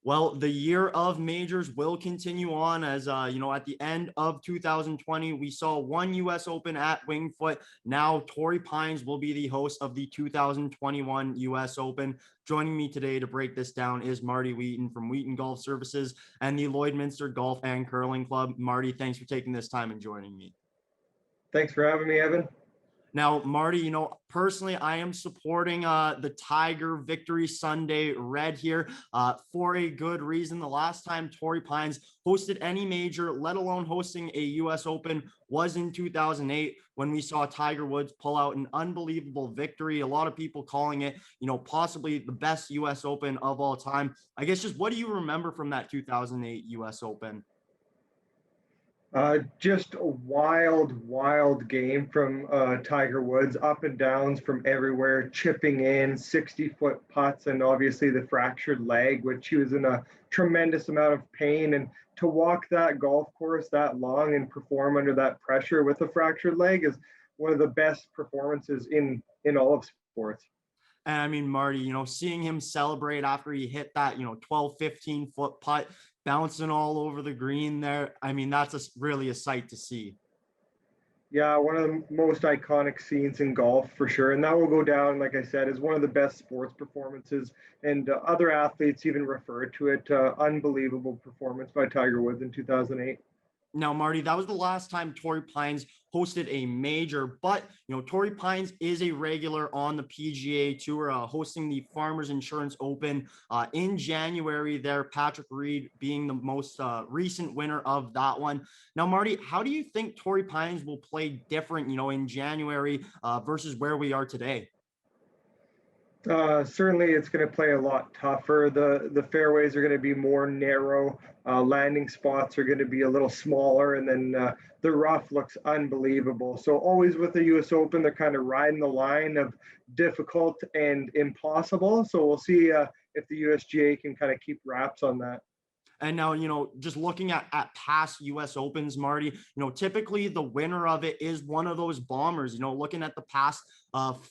Well, the year of majors will continue on as, at the end of 2020, we saw one U.S. Open at Winged Foot. Now, Torrey Pines will be the host of the 2021 U.S. Open. Joining me today to break this down is Marty Wheaton from Wheaton Golf Services and the Lloydminster Golf and Curling Club. Marty, thanks for taking this time and joining me. Thanks for having me, Evan. Now, Marty, personally, I am supporting the Tiger Victory Sunday red here for a good reason. The last time Torrey Pines hosted any major, let alone hosting a U.S. Open, was in 2008 when we saw Tiger Woods pull out an unbelievable victory. A lot of people calling it, possibly the best U.S. Open of all time. I guess just what do you remember from that 2008 U.S. Open? Just a wild game from Tiger Woods, up and downs from everywhere, chipping in 60-foot putts, and obviously the fractured leg, which he was in a tremendous amount of pain. And to walk that golf course that long and perform under that pressure with a fractured leg is one of the best performances in all of sports. And I mean, Marty, seeing him celebrate after he hit that, 12, 15-foot putt, bouncing all over the green there. I mean, that's really a sight to see. Yeah, one of the most iconic scenes in golf for sure. And that will go down, like I said, as one of the best sports performances. And other athletes even refer to it. Unbelievable performance by Tiger Woods in 2008. Now, Marty, that was the last time Torrey Pines hosted a major, but, Torrey Pines is a regular on the PGA Tour, hosting the Farmers Insurance Open in January there, Patrick Reed being the most recent winner of that one. Now, Marty, how do you think Torrey Pines will play different, in January versus where we are today? Certainly, it's going to play a lot tougher. The fairways are going to be more narrow. Landing spots are going to be a little smaller, and then the rough looks unbelievable. So always with the U.S. Open, they're kind of riding the line of difficult and impossible. So we'll see if the USGA can kind of keep wraps on that. And now, just looking at past U.S. Opens, Marty, typically the winner of it is one of those bombers. Looking at the past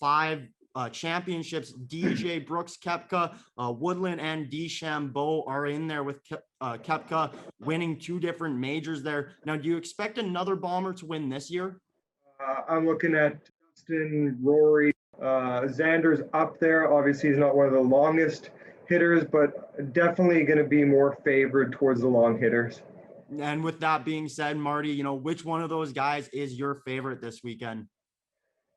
five championships, DJ Brooks Koepka, Woodland, and DeChambeau are in there with Koepka winning two different majors there. Now, do you expect another bomber to win this year? I'm looking at Dustin, Rory, Xander's up there. Obviously, he's not one of the longest hitters, but definitely going to be more favored towards the long hitters. And with that being said, Marty, which one of those guys is your favorite this weekend?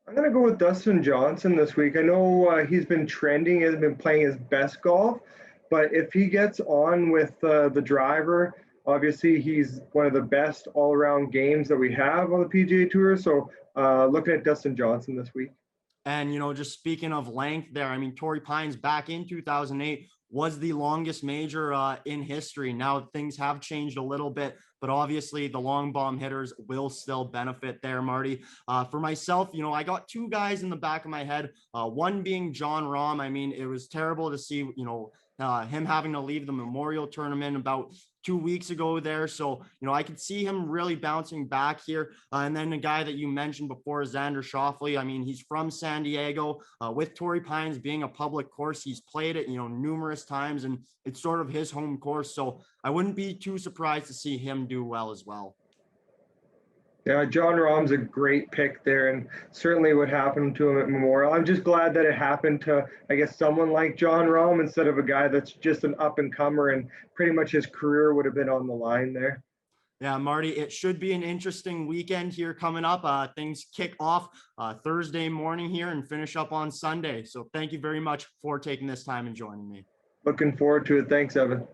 I'm going to go with Dustin Johnson this week. I know he's been trending, hasn't been playing his best golf, but if he gets on with the driver, obviously he's one of the best all-around games that we have on the PGA Tour. So looking at Dustin Johnson this week. And, just speaking of length there, I mean, Torrey Pines back in 2008 was the longest major in history. Now things have changed a little bit, but obviously the long bomb hitters will still benefit there, Marty. For myself, I got two guys in the back of my head, one being Jon Rahm. I mean, it was terrible to see, him having to leave the Memorial Tournament about 2 weeks ago there. So, I could see him really bouncing back here. And then the guy that you mentioned before, Xander Schauffele. I mean, he's from San Diego. With Torrey Pines being a public course, he's played it, numerous times, and it's sort of his home course. So I wouldn't be too surprised to see him do well as well. Yeah, Jon Rahm's a great pick there, and certainly what happened to him at Memorial. I'm just glad that it happened to, I guess, someone like Jon Rahm instead of a guy that's just an up-and-comer, and pretty much his career would have been on the line there. Yeah, Marty, it should be an interesting weekend here coming up. Things kick off Thursday morning here and finish up on Sunday. So thank you very much for taking this time and joining me. Looking forward to it. Thanks, Evan.